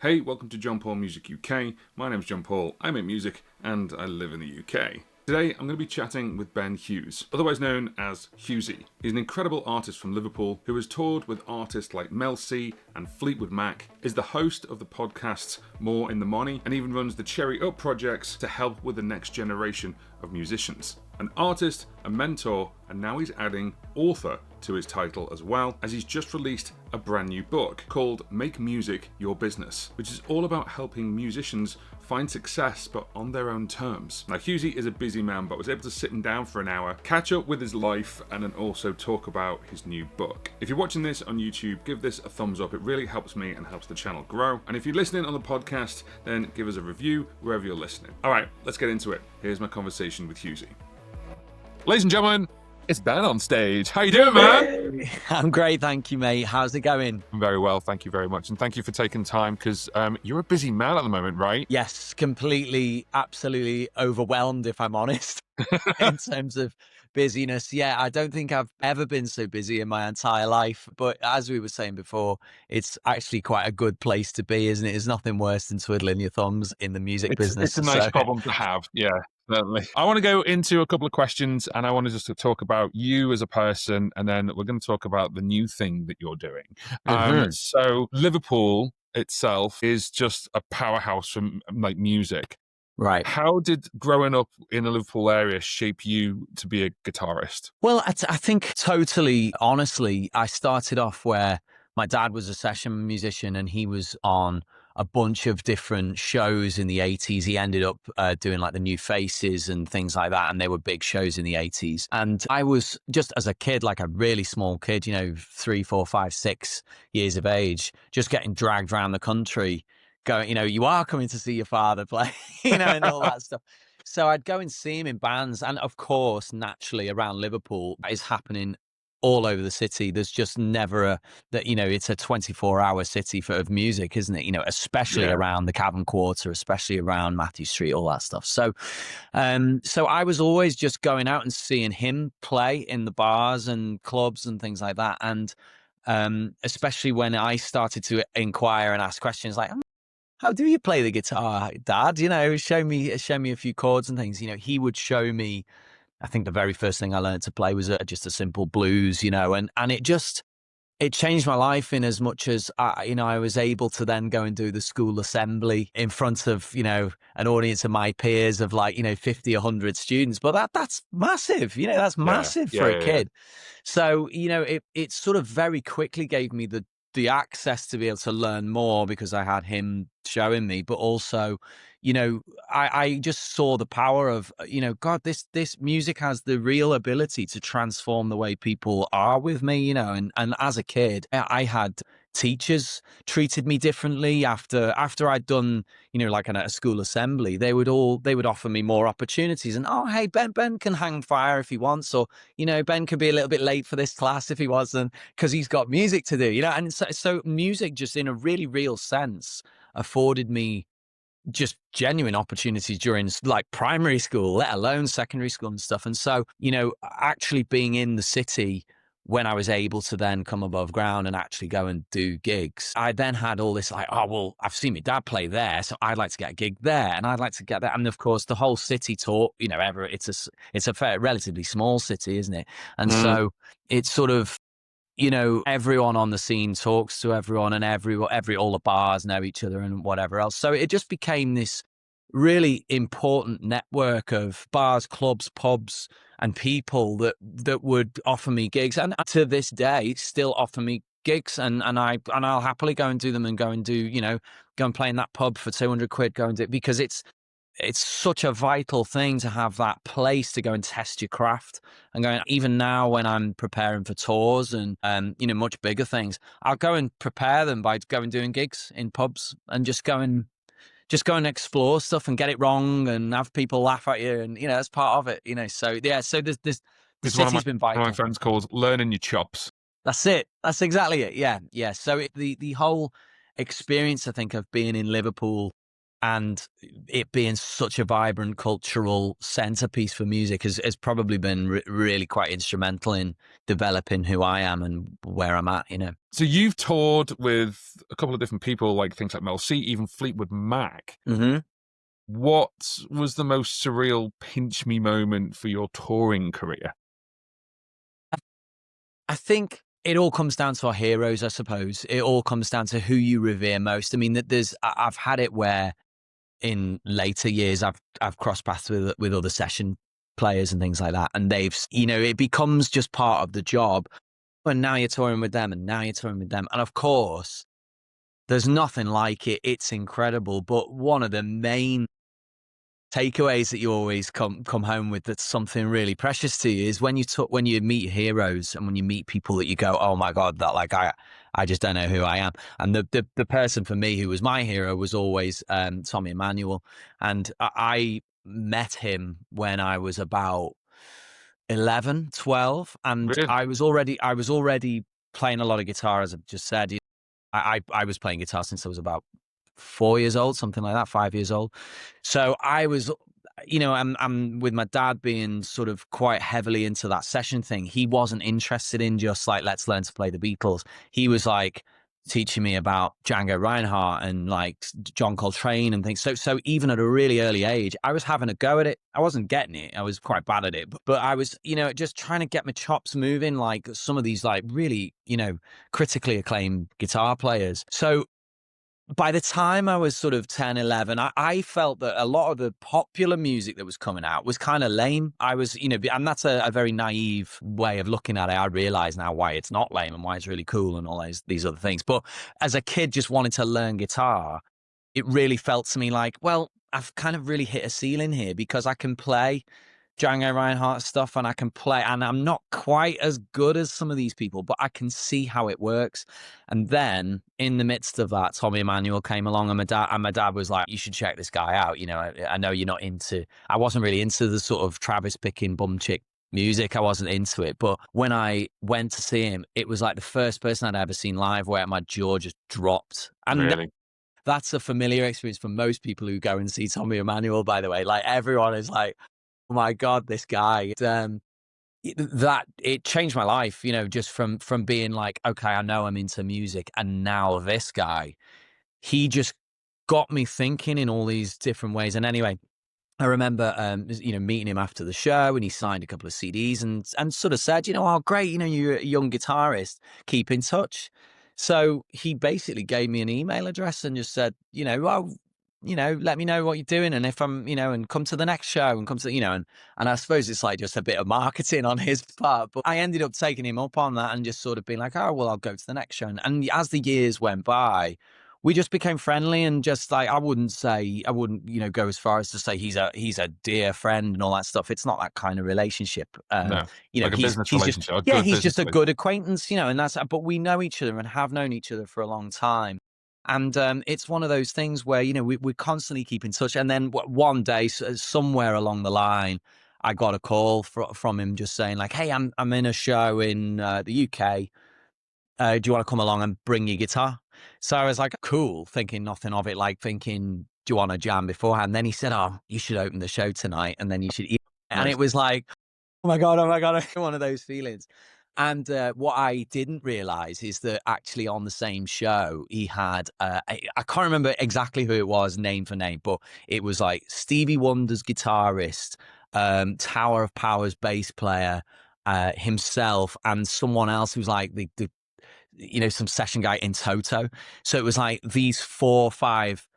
Hey, welcome to John Paul Music UK. My name's John Paul, I make music, and I live in the UK. Today, I'm going to be chatting with Ben Hughes, otherwise known as Hughzy. He's an incredible artist from Liverpool who has toured with artists like Mel C and Fleetwood Mac, is the host of the podcasts More in the Money, and even runs the Cherry Up projects to help with the next generation of musicians. An artist, a mentor, and now he's adding author to his title as well, as he's just released a brand new book called Make Music Your Business, which is all about helping musicians find success but on their own terms. Now, Hughzy is a busy man, but was able to sit him down for an hour, catch up with his life, and then also talk about his new book. If you're watching this on YouTube, give this a thumbs up. It really helps me and helps the channel grow. And if you're listening on the podcast, then give us a review wherever you're listening. All right, let's get into it. Here's my conversation with Hughzy. Ladies and gentlemen, it's Ben on stage. How you doing, man? I'm great, thank you, mate. How's it going? I'm very well, thank you very much. And thank you for taking time, because you're a busy man at the moment, right? Yes, completely, absolutely overwhelmed, if I'm honest, in terms of busyness. Yeah, I don't think I've ever been so busy in my entire life. But as we were saying before, it's actually quite a good place to be, isn't it? There's nothing worse than twiddling your thumbs in the music business. It's a nice problem to have, yeah. Certainly. I want to go into a couple of questions, and I want to just talk about you as a person, and then we're going to talk about the new thing that you're doing. So Liverpool itself is just a powerhouse from like music. Right. How did growing up in the Liverpool area shape you to be a guitarist? Well, I think totally, honestly, I started off where my dad was a session musician and he was on a bunch of different shows in the 80s. He ended up doing like the New Faces and things like that. And they were big shows in the 80s. And I was just as a kid, like a really small kid, 3, 4, 5, 6 years of age, just getting dragged around the country going, you are coming to see your father play, and all that stuff. So I'd go and see him in bands. And of course, naturally around Liverpool, that is happening all over the city. There's just never it's a 24-hour city of music, isn't it? Especially around the Cavern Quarter, especially around Matthew Street, all that stuff. So, so I was always just going out and seeing him play in the bars and clubs and things like that. And especially when I started to inquire and ask questions like, how do you play the guitar, Dad? Show me a few chords and things. He would show me. I think the very first thing I learned to play was just a simple blues, and it changed my life in as much as I was able to then go and do the school assembly in front of an audience of my peers of 50, 100 students. But that's massive, that's massive for a kid. So it sort of very quickly gave me the access to be able to learn more because I had him showing me, but also, I just saw the power of, God, this music has the real ability to transform the way people are with me, and as a kid, I had teachers treated me differently after I'd done, like a school assembly. They would offer me more opportunities and, oh, hey, Ben can hang fire if he wants, or, Ben could be a little bit late for this class if he wasn't, because he's got music to do, and so music just in a really real sense afforded me just genuine opportunities during like primary school, let alone secondary school and stuff. And so, actually being in the city when I was able to then come above ground and actually go and do gigs, I then had all this like, oh, well, I've seen my dad play there, so I'd like to get a gig there and I'd like to get that. And of course, the whole city taught, it's a relatively small city, isn't it? And so it's sort of, everyone on the scene talks to everyone and all the bars know each other and whatever else. So it just became this really important network of bars, clubs, pubs, and people that would offer me gigs. And to this day, still offer me gigs. And I'll happily go and do them and go and do, go and play in that pub for 200 quid, go and do it, because it's such a vital thing to have that place to go and test your craft. And going, even now when I'm preparing for tours and, much bigger things, I'll go and prepare them by going doing gigs in pubs and just go and explore stuff and get it wrong and have people laugh at you. And, that's part of it, so yeah. So the city's been vital. One of my friends calls learning your chops. That's it. That's exactly it. Yeah. Yeah. So the whole experience, I think, of being in Liverpool and it being such a vibrant cultural centerpiece for music has probably been really quite instrumental in developing who I am and where I'm at, you know. So you've toured with a couple of different people, like things like Mel C, even Fleetwood Mac. Mm-hmm. What was the most surreal pinch me moment for your touring career? I think it all comes down to our heroes, I suppose. It all comes down to who you revere most. I mean, that I've had it where in later years I've crossed paths with other session players and things like that, and they've, you know, it becomes just part of the job. And now you're touring with them, and now you're touring with them, and of course, there's nothing like it. It's incredible. But one of the main takeaways that you always come home with, that's something really precious to you, is when you meet heroes and when you meet people that you go, oh my god, that like I just don't know who I am. And the person for me who was my hero was always Tommy Emmanuel, and I met him when I was about 11, 12, and Really? I was already playing a lot of guitar, as I've just said. I was playing guitar since I was about 4 years old, something like that, 5 years old. So I was, you know, I'm with my dad being sort of quite heavily into that session thing. He wasn't interested in just like, let's learn to play the Beatles. He was like teaching me about Django Reinhardt and like John Coltrane and things. So even at a really early age, I was having a go at it. I wasn't getting it. I was quite bad at it, but I was, you know, just trying to get my chops moving, like some of these like really, you know, critically acclaimed guitar players. So by the time I was sort of 10, 11, I felt that a lot of the popular music that was coming out was kind of lame. I was, you know, and that's a very naive way of looking at it. I realize now why it's not lame and why it's really cool and all these other things. But as a kid just wanting to learn guitar, it really felt to me like, well, I've kind of really hit a ceiling here because I can play Django Reinhardt stuff and I can play, and I'm not quite as good as some of these people, but I can see how it works. And then in the midst of that, Tommy Emmanuel came along, and my dad was like, you should check this guy out. You know, I know you're not into, I wasn't really into the sort of Travis picking bum chick music. I wasn't into it. But when I went to see him, it was like the first person I'd ever seen live where my jaw just dropped. And Really? that's a familiar experience for most people who go and see Tommy Emmanuel, by the way. Like everyone is like, oh my God, this guy. That it changed my life, you know, just from being like, okay, I know I'm into music, and now this guy, he just got me thinking in all these different ways. And anyway, I remember, you know, meeting him after the show, and he signed a couple of CDs and sort of said, you know, oh great, you know, you're a young guitarist, keep in touch. So he basically gave me an email address and just said, you know, well, you know, let me know what you're doing, and if I'm, you know, and come to the next show and come to, you know, and I suppose it's like just a bit of marketing on his part, but I ended up taking him up on that and just sort of being like, oh well, I'll go to the next show, and as the years went by, we just became friendly, and just like I wouldn't, you know, go as far as to say he's a dear friend and all that stuff. It's not that kind of relationship. No. You know, Like a business he's just, relationship, a yeah, good he's business just a relationship. good acquaintance, you know, and that's, but we know each other and have known each other for a long time. And it's one of those things where, you know, we constantly keep in touch. And then one day, somewhere along the line, I got a call from him just saying like, "Hey, I'm in a show in the UK. Do you want to come along and bring your guitar?" So I was like, "Cool," thinking nothing of it, like thinking, "Do you want to jam beforehand?" Then he said, "Oh, you should open the show tonight, and then you should eat." And Nice. it was like, oh my god, one of those feelings. And what I didn't realize is that actually on the same show, he had, I can't remember exactly who it was, name for name, but it was like Stevie Wonder's guitarist, Tower of Power's bass player, himself, and someone else who's like the you know, some session guy in Toto. So it was like these 4 or 5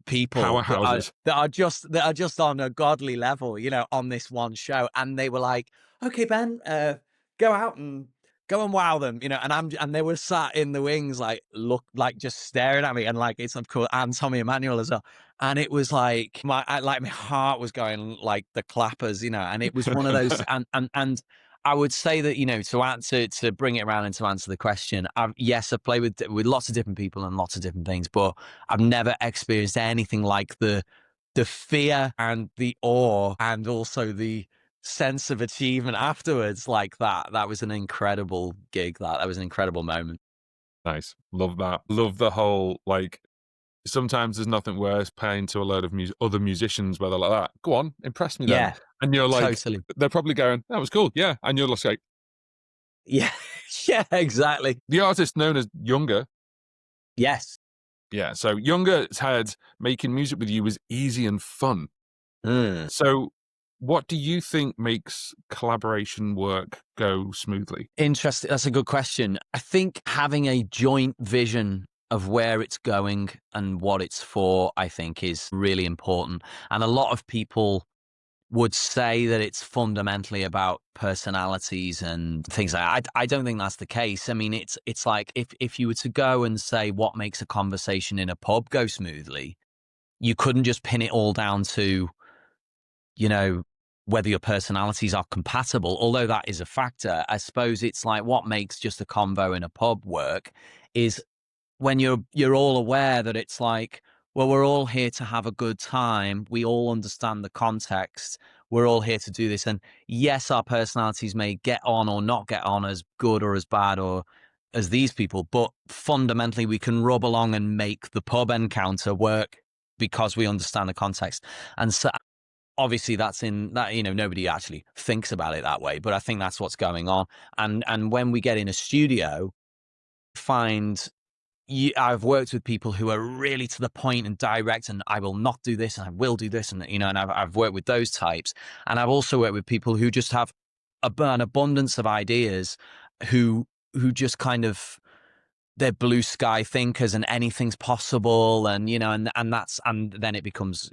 people Powerhouses. that are just on a godly level, you know, on this one show, and they were like, "Okay, Ben, go out and go and wow them," you know, and they were sat in the wings, like look, like just staring at me, and like it's of course, and Tommy Emmanuel as well, and it was like like my heart was going like the clappers, you know, and it was one of those, and I would say that, you know, to answer, to bring it around and to answer the question, yes, I've played with lots of different people and lots of different things, but I've never experienced anything like the fear and the awe and also the sense of achievement afterwards like that. That was an incredible gig. That was an incredible moment. Nice. Love that. Love the whole, like, Sometimes there's nothing worse playing to a load of other musicians where they're like that. Go on, impress me then. Yeah, And you're like, totally. they're probably going, that was cool. Yeah. And you're just like, Yeah, yeah, exactly. the artist known as Younger. Yes. Yeah. So Younger said making music with you was easy and fun. Mm. So what do you think makes collaboration work go smoothly? Interesting. That's a good question. I think having a joint vision of where it's going and what it's for, I think, is really important. And a lot of people would say that it's fundamentally about personalities and things like that. I don't think that's the case. I mean, it's like if you were to go and say what makes a conversation in a pub go smoothly, you couldn't just pin it all down to, you know, whether your personalities are compatible, although that is a factor. I suppose it's like what makes just a convo in a pub work is when you're all aware that it's like, well, we're all here to have a good time. We all understand the context. We're all here to do this. And yes, our personalities may get on or not get on as good or as bad or as these people, but fundamentally we can rub along and make the pub encounter work because we understand the context. And so obviously that's in that, nobody actually thinks about it that way, but I think that's what's going on. And when we get in a studio, find I've worked with people who are really to the point and direct, and I will not do this, and I will do this, and and I've worked with those types, and I've also worked with people who just have an abundance of ideas, who just kind of they're blue sky thinkers, and anything's possible, and and then it becomes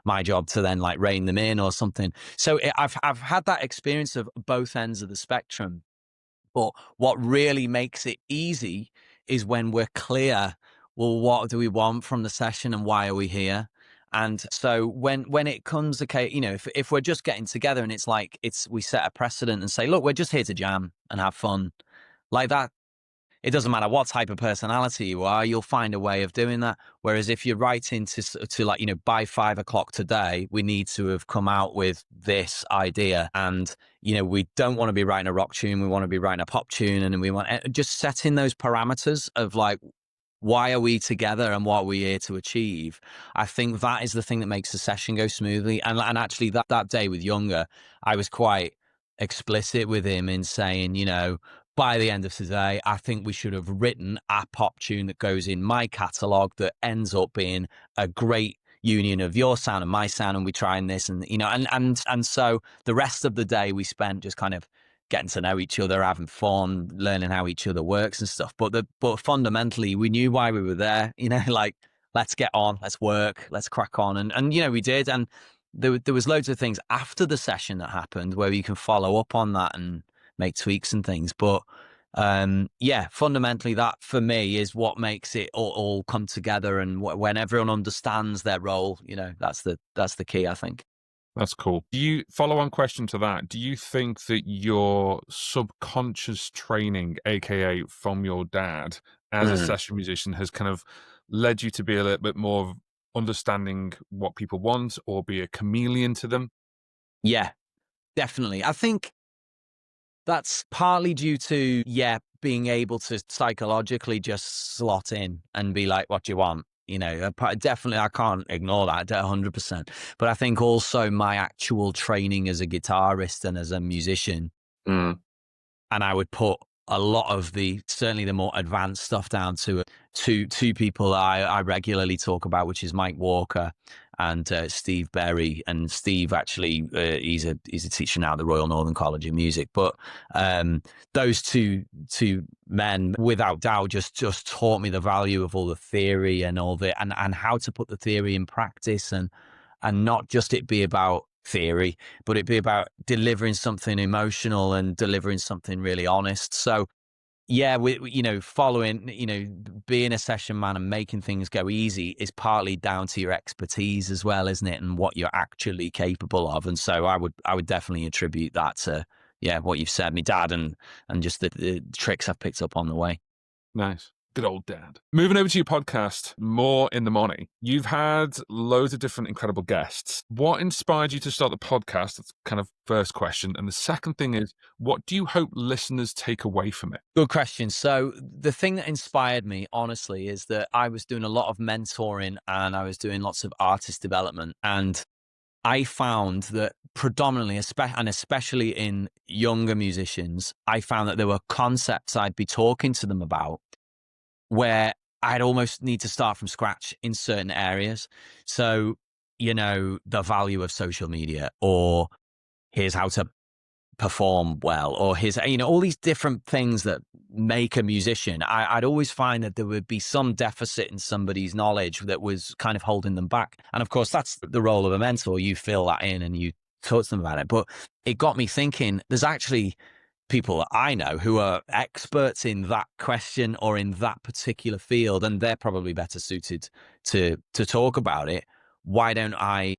my job to then like rein them in or something. So I've had that experience of both ends of the spectrum. But what really makes it easy is when we're clear, well, what do we want from the session and why are we here? And so when it comes, okay, if we're just getting together and it's like we set a precedent and say, look, we're just here to jam and have fun, like that, it doesn't matter what type of personality you are, you'll find a way of doing that. Whereas if you're writing to like, by 5 o'clock today, we need to have come out with this idea. And, we don't want to be writing a rock tune. We want to be writing a pop tune. And we want just setting those parameters of like, why are we together and what are we here to achieve? I think that is the thing that makes the session go smoothly. And actually that day with Younger, I was quite explicit with him in saying, by the end of today, I think we should have written a pop tune that goes in my catalog that ends up being a great union of your sound and my sound, and we trying this, and and so the rest of the day we spent just kind of getting to know each other, having fun, learning how each other works and stuff. But fundamentally, we knew why we were there. Like let's get on, let's work, let's crack on, and we did. And there was loads of things after the session that happened where you can follow up on that and make tweaks and things. But yeah, fundamentally, that for me is what makes it all come together. And when everyone understands their role, that's the key, I think. That's cool. Do you follow on question to that? Do you think that your subconscious training, aka from your dad as a Mm. session musician, has kind of led you to be a little bit more understanding what people want or be a chameleon to them? Yeah, definitely. I think that's partly due to, being able to psychologically just slot in and be like, what do you want? Definitely, I can't ignore that 100%. But I think also my actual training as a guitarist and as a musician, Mm. and I would put a lot of certainly the more advanced stuff down to two people I regularly talk about, which is Mike Walker and Steve Berry. And Steve actually he's a teacher now at the Royal Northern College of Music. But those two men, without doubt, just taught me the value of all the theory and all the and how to put the theory in practice, and not just it be about theory, but it be about delivering something emotional and delivering something really honest. So yeah, following, being a session man and making things go easy is partly down to your expertise as well, isn't it? And what you're actually capable of. And so I would definitely attribute that to, what you've said, me dad, and just the tricks I've picked up on the way. Nice. Good old dad. Moving over to your podcast, More in the Money. You've had loads of different incredible guests. What inspired you to start the podcast? That's kind of first question. And the second thing is, what do you hope listeners take away from it? Good question. So the thing that inspired me, honestly, is that I was doing a lot of mentoring and I was doing lots of artist development. And I found that predominantly, and especially in younger musicians, I found that there were concepts I'd be talking to them about where I'd almost need to start from scratch in certain areas. So, the value of social media, or here's how to perform well, or his, all these different things that make a musician. I'd always find that there would be some deficit in somebody's knowledge that was kind of holding them back. And of course, that's the role of a mentor. You fill that in and you talk to them about it. But it got me thinking, there's actually people that I know who are experts in that question or in that particular field, and they're probably better suited to talk about it. Why don't I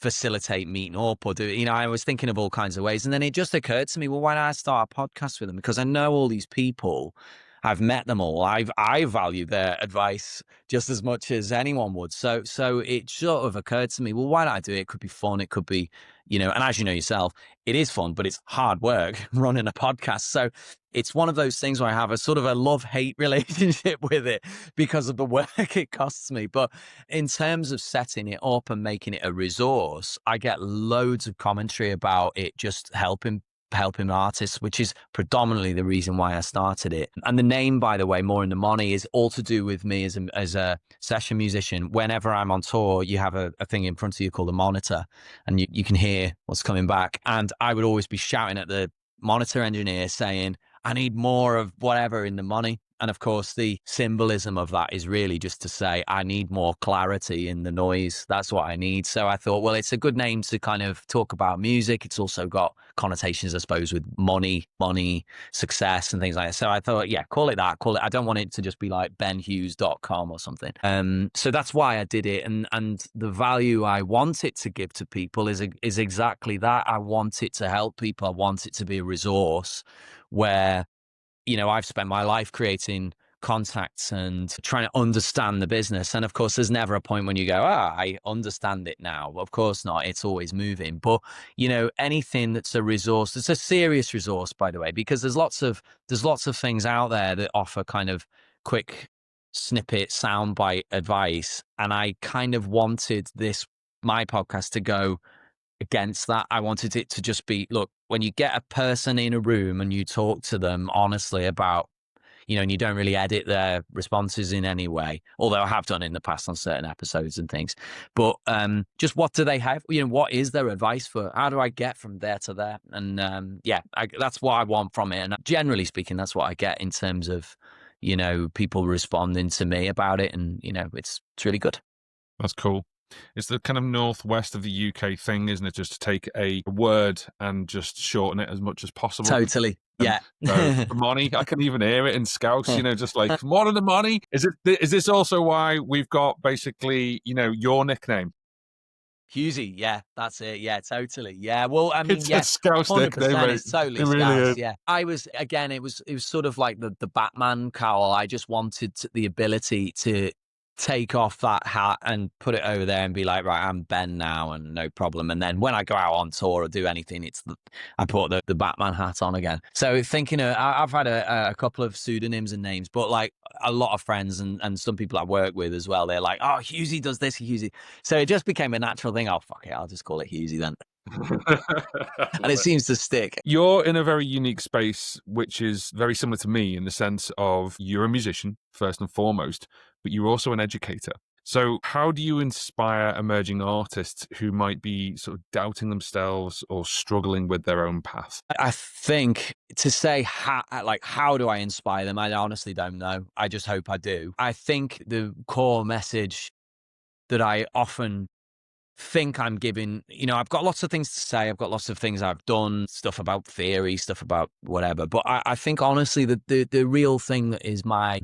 facilitate meeting up or do, I was thinking of all kinds of ways. And then it just occurred to me, well, why don't I start a podcast with them? Because I know all these people, I've met them all. I value their advice just as much as anyone would. So it sort of occurred to me, well, why don't I do it? It could be fun. It could be, and as you know yourself, it is fun, but it's hard work running a podcast. So it's one of those things where I have a sort of a love-hate relationship with it because of the work it costs me. But in terms of setting it up and making it a resource, I get loads of commentary about it just helping artists, which is predominantly the reason why I started it. And the name, by the way, More in the Money, is all to do with me as a session musician. Whenever I'm on tour, you have a thing in front of you called a monitor, and you can hear what's coming back. And I would always be shouting at the monitor engineer saying, I need more of whatever in the money. And of course, the symbolism of that is really just to say, I need more clarity in the noise. That's what I need. So I thought, well, it's a good name to kind of talk about music. It's also got connotations, I suppose, with money, success, and things like that. So I thought, yeah, call it that. I don't want it to just be like benhughes.com or something. So that's why I did it. And the value I want it to give to people is exactly that. I want it to help people. I want it to be a resource where, I've spent my life creating contacts and trying to understand the business. And of course, there's never a point when you go, I understand it now. Of course not. It's always moving. But, anything that's a resource, it's a serious resource, by the way, because there's lots of things out there that offer kind of quick snippet soundbite advice. And I kind of wanted my podcast to go against that. I wanted it to just be, look, when you get a person in a room and you talk to them honestly about, and you don't really edit their responses in any way, although I have done in the past on certain episodes and things, but just what do they have? What is their advice for, how do I get from there to there? And that's what I want from it. And generally speaking, that's what I get in terms of, people responding to me about it. And, it's really good. That's cool. It's the kind of northwest of the UK thing, isn't it? Just to take a word and just shorten it as much as possible. Totally. Yeah. So, money, I can even hear it in Scouts, just like, more of the money. Is this also why we've got basically, your nickname? Hughzy, yeah, that's it. Yeah, totally. Yeah, well, I mean, It's yeah, a Scouse 100%. nickname, It's totally it really Scouse. is. Yeah, I was again. It was sort of like the Batman cowl. I just wanted the ability to take off that hat and put it over there and be like, right, I'm Ben now, and no problem. And then when I go out on tour or do anything, I put the Batman hat on again. So thinking, I've had a couple of pseudonyms and names, but like a lot of friends and some people I work with as well, they're like, oh, Hughzy does this, Hughzy. So it just became a natural thing. Oh, fuck it, I'll just call it Hughzy then. And it seems to stick. You're in a very unique space, which is very similar to me in the sense of you're a musician, first and foremost, but you're also an educator. So how do you inspire emerging artists who might be sort of doubting themselves or struggling with their own path? I think to say how do I inspire them? I honestly don't know. I just hope I do. I think the core message that I often think I'm giving, I've got lots of things to say. I've got lots of things I've done, stuff about theory, stuff about whatever. But I think honestly that the real thing that is my,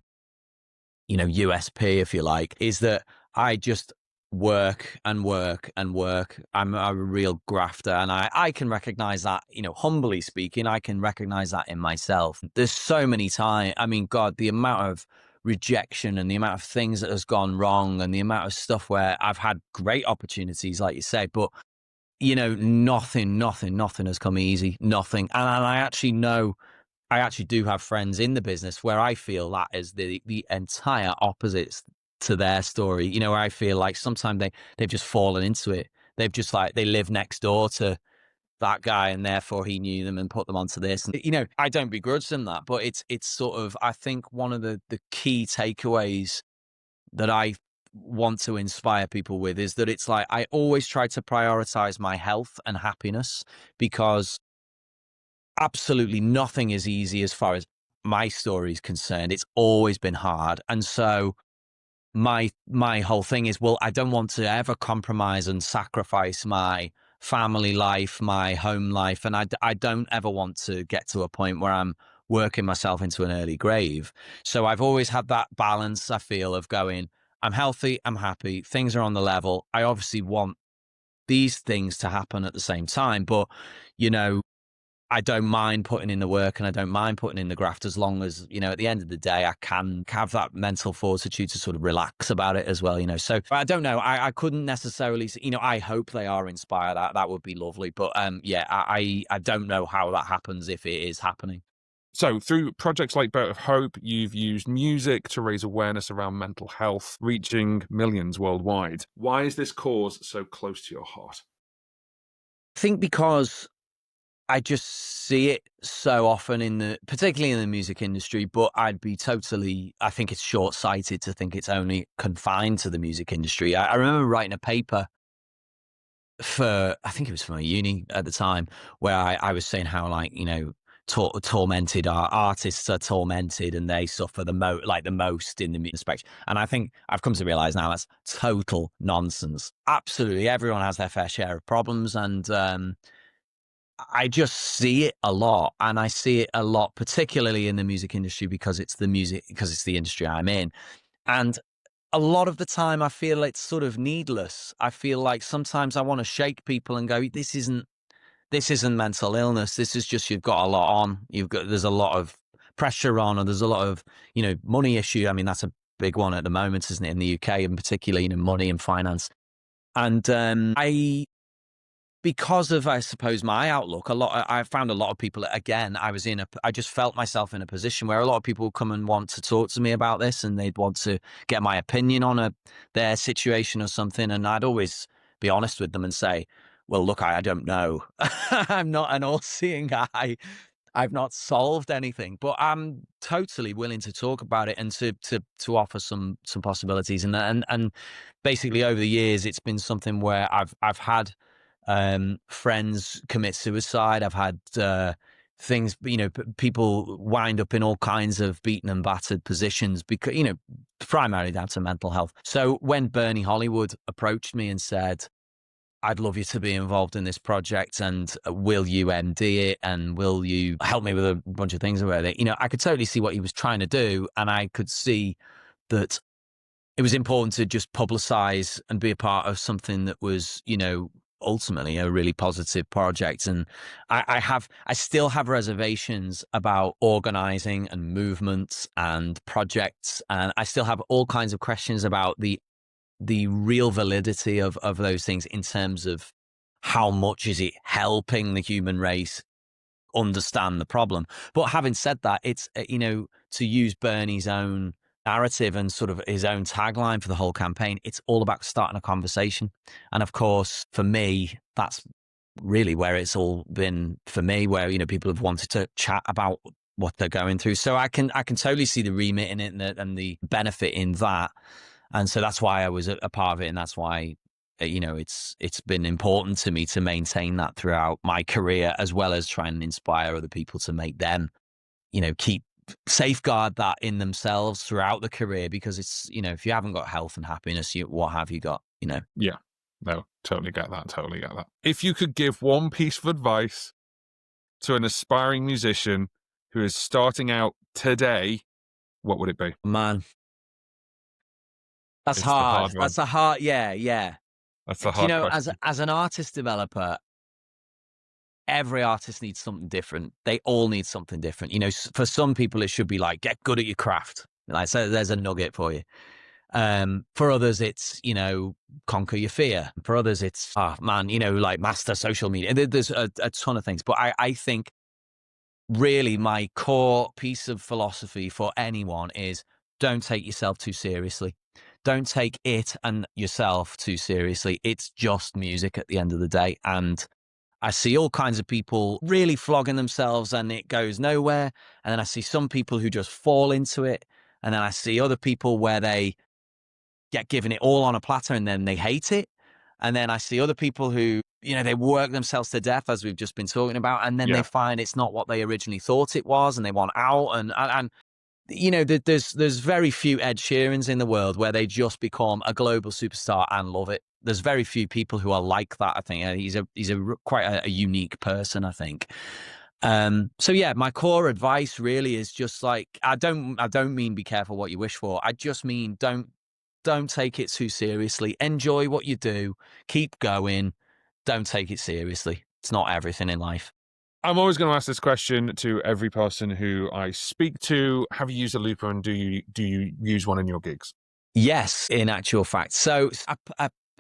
USP, if you like, is that I just work and work and work. I'm a real grafter, and I can recognize that, humbly speaking, I can recognize that in myself. There's so many times, I mean, God, the amount of rejection and the amount of things that has gone wrong and the amount of stuff where I've had great opportunities, like you say, but nothing has come easy. Nothing. And I actually know, I actually do have friends in the business where I feel that is the entire opposite to their story. Where I feel like sometimes they've just fallen into it. They've just like, they live next door to that guy and therefore he knew them and put them onto this. And, I don't begrudge them that, but it's sort of, I think one of the key takeaways that I want to inspire people with is that it's like, I always try to prioritize my health and happiness, because absolutely nothing is easy as far as my story is concerned. It's always been hard. And so my whole thing is, well, I don't want to ever compromise and sacrifice my family life, my home life. And I don't ever want to get to a point where I'm working myself into an early grave. So I've always had that balance, I feel, of going, I'm healthy, I'm happy, things are on the level. I obviously want these things to happen at the same time, but, I don't mind putting in the work and I don't mind putting in the graft, as long as, at the end of the day, I can have that mental fortitude to sort of relax about it as well, So I don't know. I couldn't necessarily, I hope they are inspired. That would be lovely. But yeah, I don't know how that happens, if it is happening. So, through projects like Boat of Hope, you've used music to raise awareness around mental health, reaching millions worldwide. Why is this cause so close to your heart? I think because I just see it so often particularly in the music industry, but I think it's short-sighted to think it's only confined to the music industry. I remember writing a paper I think it was for my uni at the time, where I was saying how, like, tormented artists are tormented and they suffer the most in the music spectrum. And I think I've come to realize now that's total nonsense. Absolutely, everyone has their fair share of problems, and I just see it a lot, and I see it a lot, particularly in the music industry, because it's the industry I'm in. And a lot of the time I feel it's sort of needless. I feel like sometimes I want to shake people and go, this isn't mental illness. This is just, you've got a lot on. There's a lot of pressure on, and there's a lot of, money issue. I mean, that's a big one at the moment, isn't it? In the UK in particular, money and finance. And because of, I suppose, my outlook, I found a lot of people, again, I just felt myself in a position where a lot of people would come and want to talk to me about this, and they'd want to get my opinion on their situation or something. And I'd always be honest with them and say, well, look, I don't know. I'm not an all-seeing eye. I've not solved anything, but I'm totally willing to talk about it and to offer some possibilities. And basically over the years, it's been something where I've had friends commit suicide. I've had things, people wind up in all kinds of beaten and battered positions because, primarily down to mental health. So when Bernie Hollywood approached me and said, I'd love you to be involved in this project, and will you MD it, and will you help me with a bunch of things about it? I could totally see what he was trying to do, and I could see that it was important to just publicize and be a part of something that was, ultimately a really positive project. And I still have reservations about organizing and movements and projects, and I still have all kinds of questions about the real validity of those things, in terms of how much is it helping the human race understand the problem. But having said that, it's, to use Bernie's own narrative and sort of his own tagline for the whole campaign, it's all about starting a conversation. And of course, for me, that's really where it's all been for me, where, people have wanted to chat about what they're going through. So I can totally see the remit in it and the benefit in that. And so that's why I was a part of it. And that's why, it's been important to me to maintain that throughout my career, as well as trying to inspire other people to make them, safeguard that in themselves throughout the career. Because it's, if you haven't got health and happiness, what have you got, Yeah, no, totally get that. Totally get that. If you could give one piece of advice to an aspiring musician who is starting out today, what would it be? Man, that's It's the hard. hard one. That's a hard, yeah. That's the Do you hard know, question. as an artist developer, every artist needs something different. They all need something different. For some people, it should be like, get good at your craft. Like, so there's a nugget for you. For others, it's, conquer your fear. For others, it's, man, like master social media. There's a ton of things. But I think really my core piece of philosophy for anyone is don't take yourself too seriously. Don't take it and yourself too seriously. It's just music at the end of the day. And I see all kinds of people really flogging themselves and it goes nowhere. And then I see some people who just fall into it. And then I see other people where they get given it all on a platter and then they hate it. And then I see other people who, they work themselves to death, as we've just been talking about, and then they Yeah. find it's not what they originally thought it was, and they want out. And there's very few Ed Sheerans in the world where they just become a global superstar and love it. There's very few people who are like that. I think he's quite a unique person, I think. So yeah, my core advice really is just like, I don't mean be careful what you wish for. I just mean don't take it too seriously. Enjoy what you do. Keep going. Don't take it seriously. It's not everything in life. I'm always going to ask this question to every person who I speak to. Have you used a looper, and do you use one in your gigs? Yes, in actual fact. So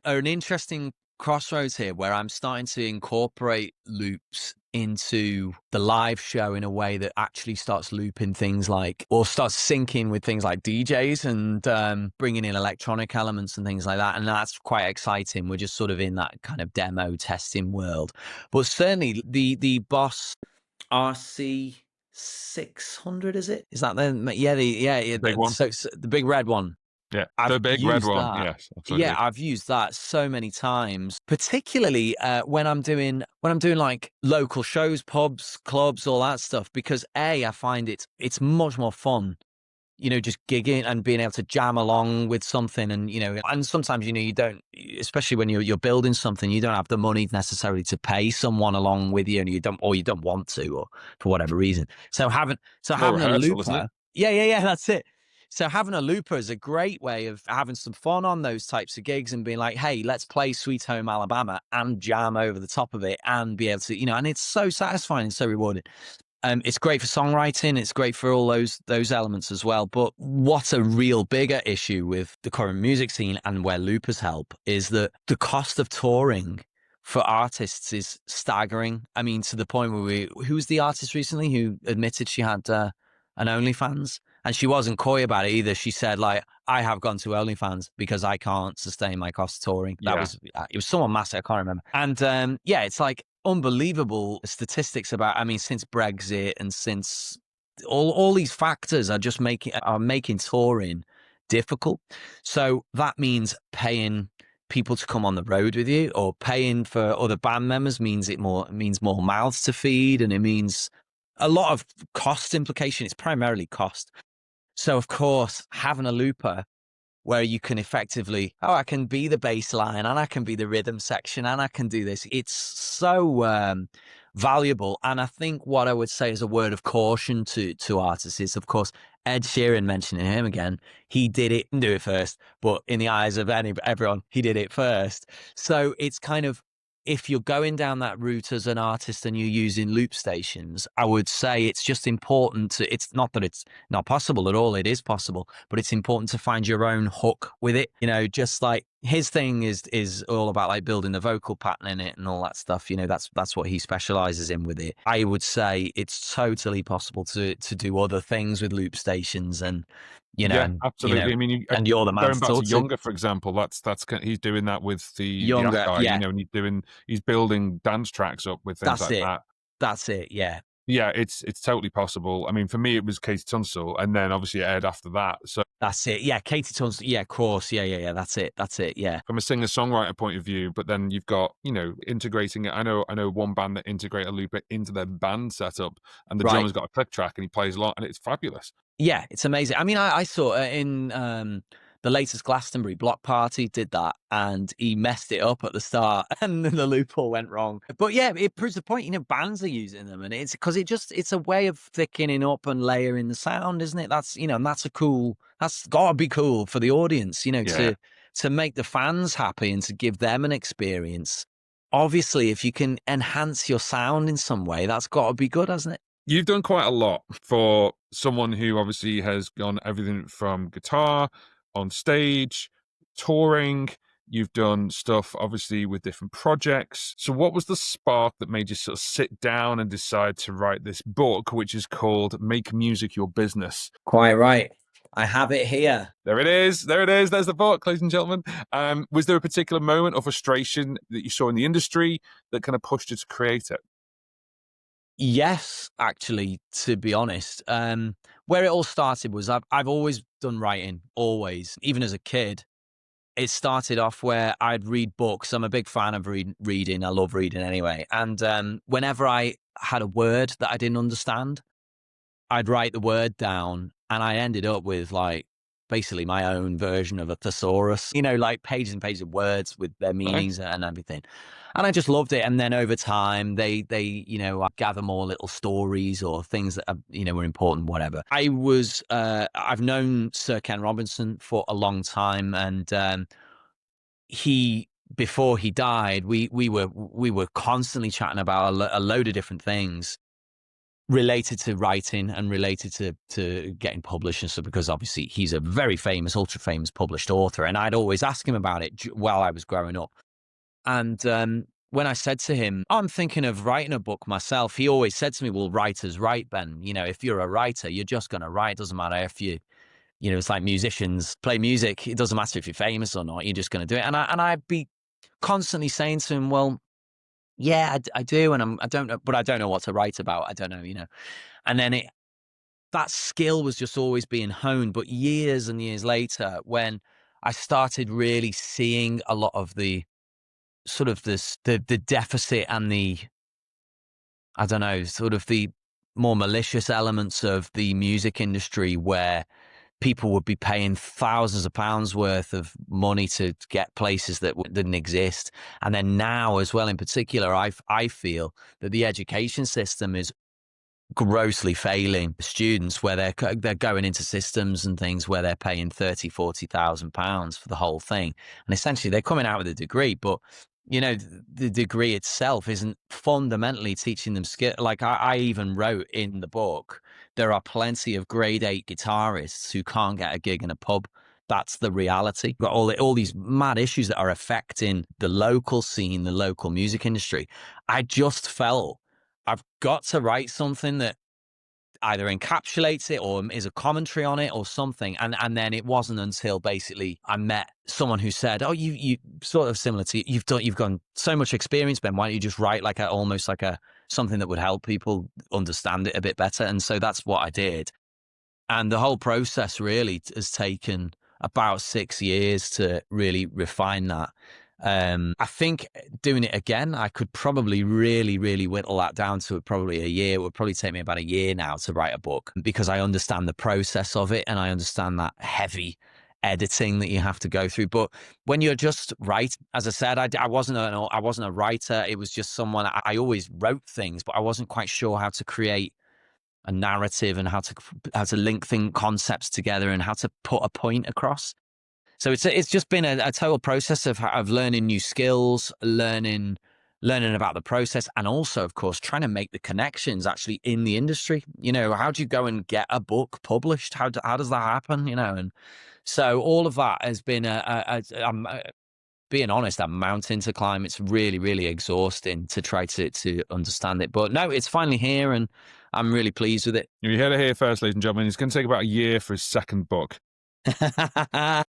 an interesting crossroads here where I'm starting to incorporate loops into the live show in a way that actually starts looping things like, or starts syncing with things like DJs and bringing in electronic elements and things like that. And that's quite exciting. We're just sort of in that kind of demo testing world. But certainly the Boss RC 600, is it? Is that the, Big one. so the big red one. Yeah, I've the big red used one. that. Yes, Yeah, absolutely. I've used that so many times, particularly when I'm doing like local shows, pubs, clubs, all that stuff. Because I find it's much more fun, just gigging and being able to jam along with something, and sometimes you don't, especially when you're building something, you don't have the money necessarily to pay someone along with you, and you don't want to, or for whatever reason. So More having a rehearsal, isn't it? looper, yeah, that's it. So having a looper is a great way of having some fun on those types of gigs and being like, hey, let's play Sweet Home Alabama and jam over the top of it and be able to, and it's so satisfying and so rewarding. It's great for songwriting. It's great for all those elements as well. But what's a real bigger issue with the current music scene and where loopers help is that the cost of touring for artists is staggering. I mean, to the point where who was the artist recently who admitted she had an OnlyFans? And she wasn't coy about it either. She said, like, I have gone to OnlyFans because I can't sustain my cost of touring. Yeah. It was someone massive. I can't remember. And yeah, it's like unbelievable statistics about, I mean, since Brexit and since all these factors are making touring difficult. So that means paying people to come on the road with you, or paying for other band members means more mouths to feed, and it means a lot of cost implication. It's primarily cost. So of course, having a looper where you can effectively, I can be the bass line and I can be the rhythm section and I can do this. It's so valuable. And I think what I would say as a word of caution to artists is, of course, Ed Sheeran, mentioning him again, he didn't do it first, but in the eyes of everyone, he did it first. So it's kind of, if you're going down that route as an artist and you're using loop stations, I would say it's just important to, it's not that it's not possible at all, it is possible, but it's important to find your own hook with it. Just like his thing is all about like building the vocal pattern in it and all that stuff. That's what he specializes in with it. I would say it's totally possible to do other things with loop stations, and Yeah, absolutely. I mean, and you're the man going to back to talk to. Younger, for example, he's doing that with the Younger, Ascii, yeah, and he's building dance tracks up with things that's like it. that. That's it. Yeah. Yeah, it's totally possible. I mean, for me, it was Katie Tunstall, and then obviously Ed after that. So That's it. Yeah, Katie Tunstall. Yeah, of course. Yeah. That's it. That's it. Yeah. from a singer-songwriter point of view, but then you've got, integrating it. I know one band that integrate a looper into their band setup, and the Right. drummer's got a click track, and he plays a lot, and it's fabulous. Yeah, it's amazing. I mean, I saw in the latest Glastonbury Block Party did that, and he messed it up at the start, and then the loophole went wrong. But yeah, it proves the point. Bands are using them, and it's because it's a way of thickening up and layering the sound, isn't it? That's and that's gotta be cool for the audience, Yeah. to make the fans happy and to give them an experience. Obviously, if you can enhance your sound in some way, that's got to be good, hasn't it? You've done quite a lot for someone who obviously has gone everything from guitar, on stage, touring. You've done stuff obviously with different projects. So, what was the spark that made you sort of sit down and decide to write this book, which is called Make Music Your Business? Quite right. I have it here. There it is. There it is. There's the book, ladies and gentlemen. Was there a particular moment of frustration that you saw in the industry that kind of pushed you to create it? Yes, actually, to be honest. Where it all started was I've always done writing, always, even as a kid. It started off where I'd read books. I'm a big fan of reading. I love reading anyway. And whenever I had a word that I didn't understand, I'd write the word down, and I ended up with like basically my own version of a thesaurus, like pages and pages of words with their Nice. meanings and everything. And I just loved it. And then over time, I gather more little stories or things that, were important, whatever. I've known Sir Ken Robinson for a long time. And he, before he died, we were constantly chatting about a load of different things related to writing and related to getting published and stuff, because obviously he's a very famous, ultra famous published author. And I'd always ask him about it while I was growing up. And when I said to him, I'm thinking of writing a book myself, he always said to me, well, writers write, Ben. If you're a writer, you're just going to write. It doesn't matter if it's like musicians play music. It doesn't matter if you're famous or not. You're just going to do it. And I'd be constantly saying to him, well, yeah, I do. And I don't know, but I don't know what to write about. I don't know. And then that skill was just always being honed. But years and years later, when I started really seeing a lot of the sort of the deficit and the, I don't know, sort of the more malicious elements of the music industry, where people would be paying thousands of pounds worth of money to get places that didn't exist. And then now as well, in particular, I feel that the education system is grossly failing students, where they're going into systems and things where they're paying 30,000-40,000 pounds for the whole thing, and essentially they're coming out with a degree, but the degree itself isn't fundamentally teaching them skill. Like I even wrote in the book, there are plenty of grade 8 guitarists who can't get a gig in a pub. That's the reality. Got all these mad issues that are affecting the local scene, the local music industry. I just felt I've got to write something that either encapsulates it or is a commentary on it or something. And then it wasn't until basically I met someone who said, oh, you sort of similar to, you've gone so much experience, Ben, why don't you just write like almost like something that would help people understand it a bit better? And so that's what I did. And the whole process really has taken about 6 years to really refine that. I think doing it again, I could probably really, really whittle that down to probably a year. It would probably take me about a year now to write a book, because I understand the process of it and I understand that heavy editing that you have to go through. But when you're just as I said, I wasn't a writer. It was just someone, I always wrote things, but I wasn't quite sure how to create a narrative and how to link concepts together and how to put a point across. So it's just been a total process of learning new skills, learning about the process, and also, of course, trying to make the connections actually in the industry. How do you go and get a book published? How does that happen? And so all of that has been I'm being honest, a mountain to climb. It's really, really exhausting to try to understand it. But no, it's finally here, and I'm really pleased with it. You heard it here first, ladies and gentlemen. It's going to take about a year for his second book.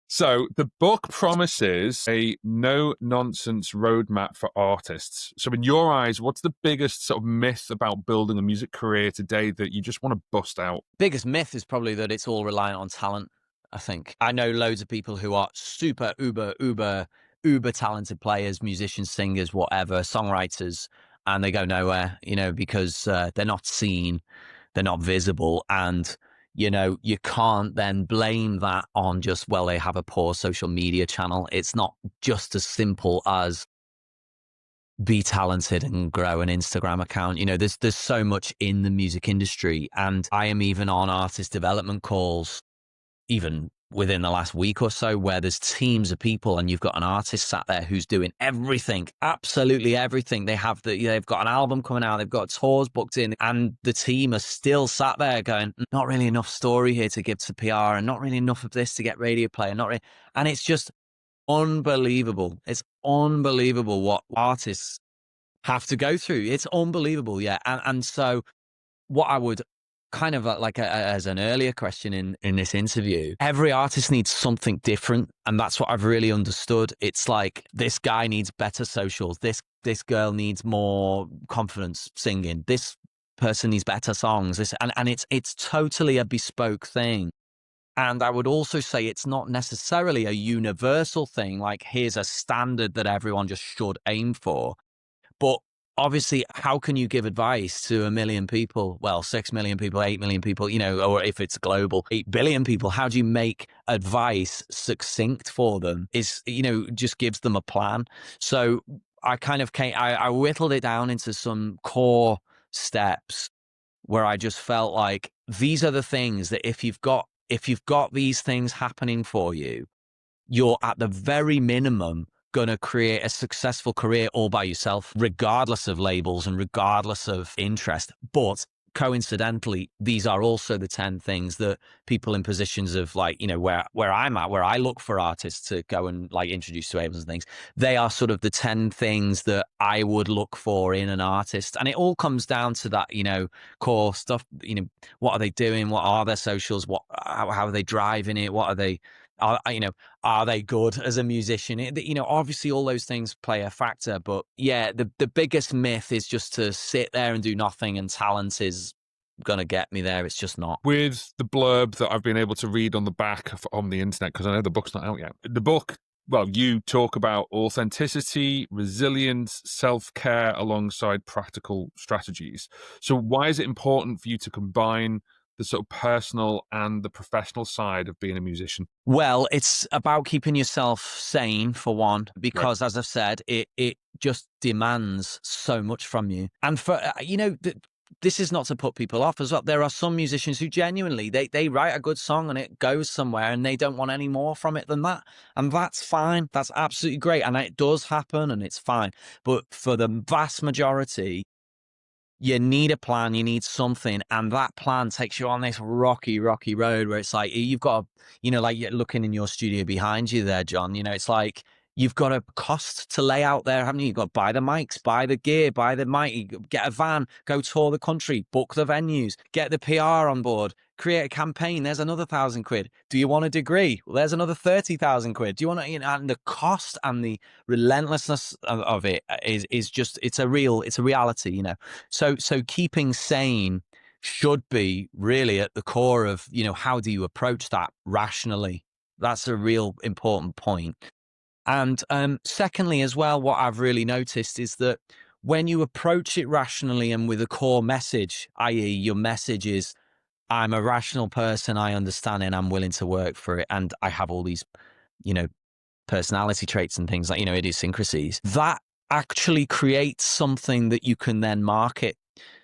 So the book promises a no-nonsense roadmap for artists. So in your eyes, what's the biggest sort of myth about building a music career today that you just want to bust out? Biggest myth is probably that it's all reliant on talent, I think. I know loads of people who are super, uber talented players, musicians, singers, whatever, songwriters, and they go nowhere, because they're not seen, they're not visible, and you can't then blame that on just, well, they have a poor social media channel. It's not just as simple as be talented and grow an Instagram account. There's so much in the music industry, and I am even on artist development calls, even within the last week or so where there's teams of people and you've got an artist sat there who's doing everything, absolutely everything. They've got an album coming out, they've got tours booked in, and the team are still sat there going, not really enough story here to give to PR, and not really enough of this to get radio play, and not really, and it's just unbelievable. It's unbelievable what artists have to go through. It's unbelievable, yeah. And so what I would kind of as an earlier question in this interview, every artist needs something different, and that's what I've really understood. It's like this guy needs better socials, this girl needs more confidence singing, this person needs better songs, and it's totally a bespoke thing. And I would also say it's not necessarily a universal thing, like here's a standard that everyone just should aim for. But obviously, how can you give advice to 1 million people? Well, 6 million people, 8 million people, or if it's global, 8 billion people, how do you make advice succinct for them? Just gives them a plan. So I kind of I whittled it down into some core steps where I just felt like these are the things that if you've got these things happening for you, you're at the very minimum going to create a successful career all by yourself, regardless of labels and regardless of interest. But coincidentally, these are also the 10 things that people in positions of where I'm at, where I look for artists to go and introduce to labels and things. They are sort of the 10 things that I would look for in an artist. And it all comes down to that, core stuff. What are they doing? What are their socials? How are they driving it? What are they, are they good as a musician? Obviously all those things play a factor, but yeah, the biggest myth is just to sit there and do nothing and talent is going to get me there. It's just not. With the blurb that I've been able to read on the back on the internet, because I know the book's not out yet. The book, well, you talk about authenticity, resilience, self-care alongside practical strategies. So why is it important for you to combine the sort of personal and the professional side of being a musician? Well, it's about keeping yourself sane, for one, because as I've said, it just demands so much from you. And for, this is not to put people off as well. There are some musicians who genuinely, they write a good song and it goes somewhere and they don't want any more from it than that. And that's fine. That's absolutely great. And it does happen and it's fine. But for the vast majority, you need a plan, you need something, and that plan takes you on this rocky road where it's like you've got like you're looking in your studio behind you there, John, it's like you've got a cost to lay out there, haven't you? You've got to buy the mics, buy the gear, buy the mic, get a van, go tour the country, book the venues, get the PR on board, create a campaign. There's another £1,000. Do you want a degree? Well, there's another 30,000 quid. Do you want to, and the cost and the relentlessness of it is just, it's a reality, So keeping sane should be really at the core of, how do you approach that rationally? That's a real important point. And secondly, as well, what I've really noticed is that when you approach it rationally and with a core message, i.e. your message is, I'm a rational person, I understand and I'm willing to work for it. And I have all these, personality traits and things like, idiosyncrasies. That actually creates something that you can then market.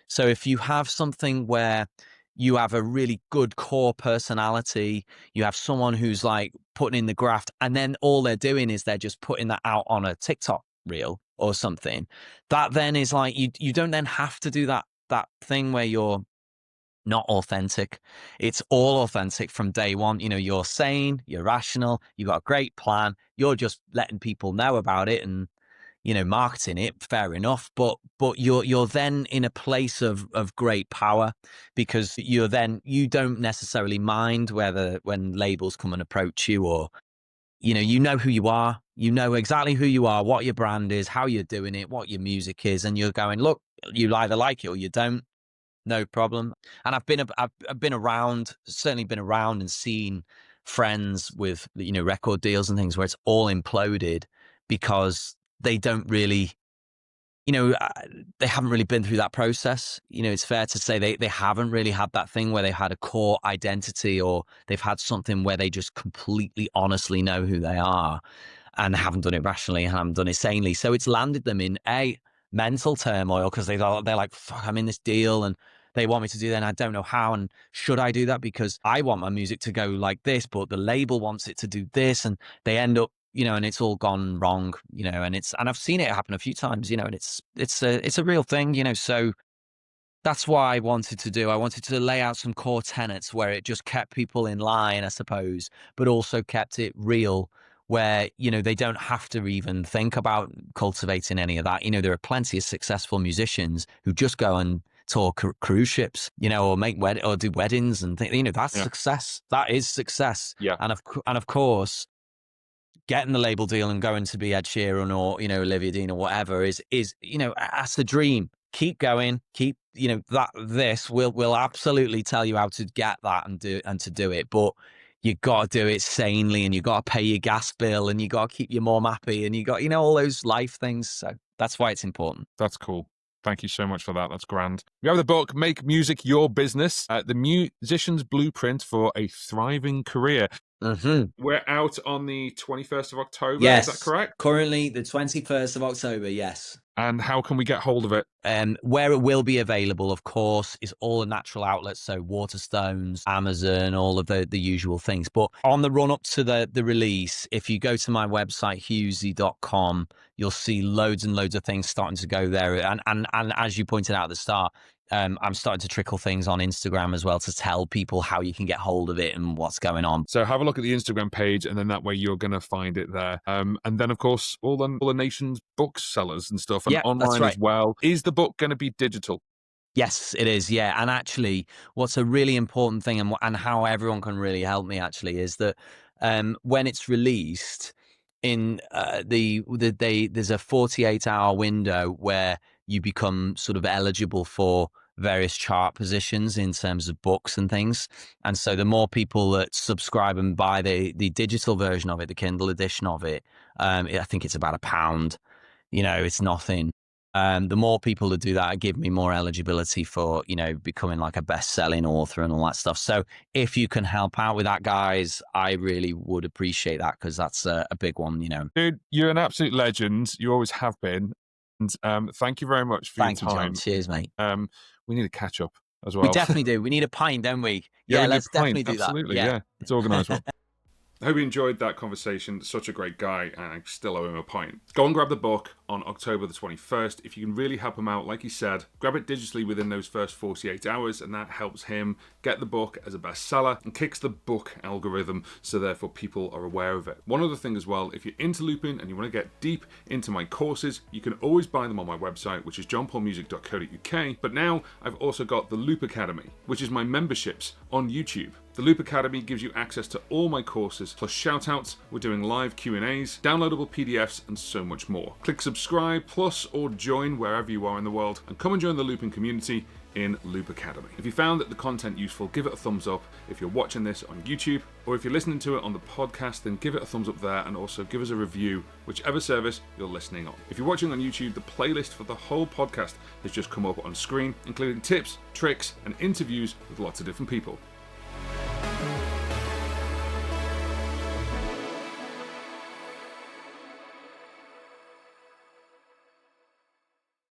So if you have something where you have a really good core personality, you have someone who's like putting in the graft, and then all they're doing is they're just putting that out on a TikTok reel or something, that then is like, you don't then have to do that thing where you're not authentic. It's all authentic from day one. You're sane, you're rational, you got a great plan, you're just letting people know about it and marketing it, fair enough, but you're then in a place of great power, because you don't necessarily mind when labels come and approach you, or you know who you are, you know exactly who you are, what your brand is, how you're doing it, what your music is, and you're going, look, you either like it or you don't, no problem. And I've been around, certainly been around and seen friends with record deals and things where it's all imploded because they don't really, they haven't really been through that process. It's fair to say they haven't really had that thing where they've had a core identity, or they've had something where they just completely honestly know who they are and haven't done it rationally and haven't done it sanely. So it's landed them in mental turmoil because they're like, fuck, I'm in this deal and they want me to do that, and I don't know how, and should I do that? Because I want my music to go like this, but the label wants it to do this, and they end up, and it's all gone wrong, and I've seen it happen a few times, and it's a real thing, so that's why I wanted to do. I wanted to lay out some core tenets where it just kept people in line, I suppose, but also kept it real, where, they don't have to even think about cultivating any of that. There are plenty of successful musicians who just go and tour cruise ships, or or do weddings and things. That's success. That is success. Yeah. And of course, getting the label deal and going to be Ed Sheeran or, Olivia Dean or whatever is, that's the dream. Keep going, this will absolutely tell you how to get that and to do it. But you got to do it sanely, and you got to pay your gas bill, and you got to keep your mom happy, and you got, all those life things. So that's why it's important. That's cool. Thank you so much for that. That's grand. We have the book, Make Music Your Business, the musician's blueprint for a thriving career. Mm-hmm. We're out on the 21st of October. Yes. Is that correct? Currently the 21st of October. Yes. And how can we get hold of it? Where it will be available, of course, is all the natural outlets. So Waterstones, Amazon, all of the usual things. But on the run up to the release, if you go to my website, Hughzy.com, you'll see loads and loads of things starting to go there. And as you pointed out at the start, I'm starting to trickle things on Instagram as well to tell people how you can get hold of it and what's going on. So have a look at the Instagram page, and then that way you're going to find it there. And then, of course, all the nation's booksellers and stuff, and online as well. Is the book going to be digital? Yes, it is. Yeah. And actually, what's a really important thing, and how everyone can really help me actually, is that when it's released, in there's a 48-hour window where you become sort of eligible for various chart positions in terms of books and things. And so the more people that subscribe and buy the digital version of it, the Kindle edition of it, I think it's about £1. It's nothing. The more people that do that give me more eligibility for, becoming like a best-selling author and all that stuff. So if you can help out with that, guys, I really would appreciate that, because that's a big one, Dude, you're an absolute legend. You always have been. And thank you very much for your time. Thank you, John. Cheers, mate. We need to catch up as well. We definitely do. We need a pint, don't we? Yeah, let's definitely do Absolutely, that. Yeah. It's organised well. I hope you enjoyed that conversation. Such a great guy, and I still owe him a pint. Go and grab the book on October the 21st. If you can really help him out, like he said, grab it digitally within those first 48 hours, and that helps him get the book as a bestseller and kicks the book algorithm, so therefore people are aware of it. One other thing as well, if you're into looping and you want to get deep into my courses, you can always buy them on my website, which is johnpaulmusic.co.uk. But now I've also got the Loop Academy, which is my memberships on YouTube. The Loop Academy gives you access to all my courses, plus shoutouts, we're doing live Q&As, downloadable PDFs, and so much more. Click subscribe, plus, or join wherever you are in the world, and come and join the looping community in Loop Academy. If you found that the content useful, give it a thumbs up. If you're watching this on YouTube, or if you're listening to it on the podcast, then give it a thumbs up there, and also give us a review, whichever service you're listening on. If you're watching on YouTube, the playlist for the whole podcast has just come up on screen, including tips, tricks, and interviews with lots of different people.